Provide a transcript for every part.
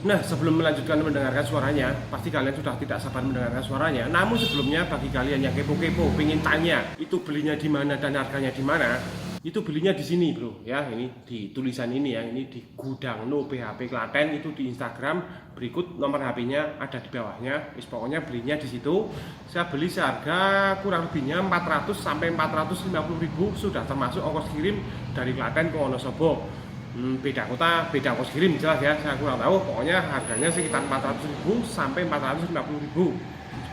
Nah, sebelum melanjutkan mendengarkan suaranya, pasti kalian sudah tidak sabar mendengarkan suaranya. Namun sebelumnya, bagi kalian yang kepo-kepo, pengen tanya, itu belinya di mana dan harganya di mana? Itu belinya di sini, bro. Ya, ini di tulisan ini ya, ini di Gudang No PHP Klaten, itu di Instagram. Berikut nomor HP-nya ada di bawahnya. Pokoknya belinya di situ. Saya beli seharga kurang lebihnya 400 sampai 450 ribu, sudah termasuk ongkos kirim dari Klaten ke Wonosobo. Beda kota, beda ongkos kirim jelas ya, saya kurang tahu. Pokoknya harganya sekitar 400.000 sampai 450.000.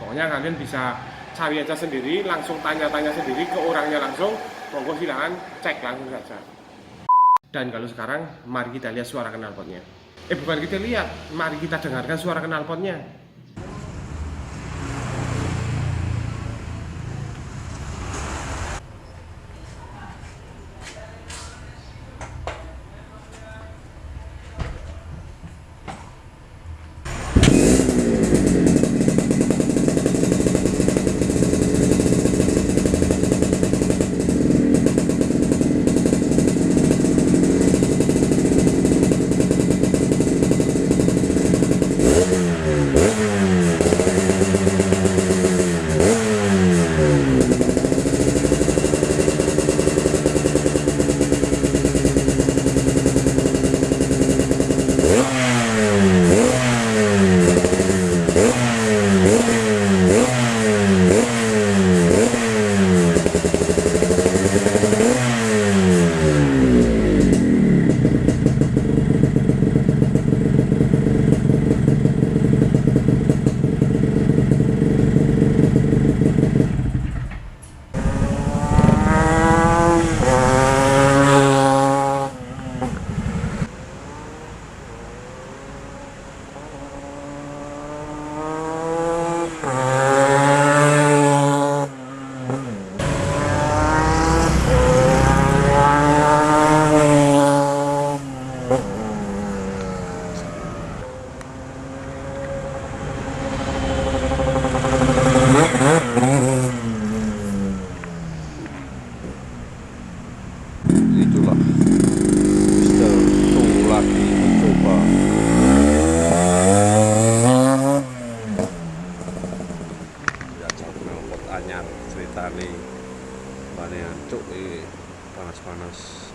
Pokoknya kalian bisa cari aja sendiri, langsung tanya-tanya sendiri ke orangnya langsung. Monggo silakan cek langsung saja. Dan kalau sekarang mari kita lihat suara knalpotnya. Bukan kita lihat, mari kita dengarkan suara knalpotnya. Itulah Mister lagi mencoba. Biasa knalpot anyar ceritane bane ancuk panas-panas.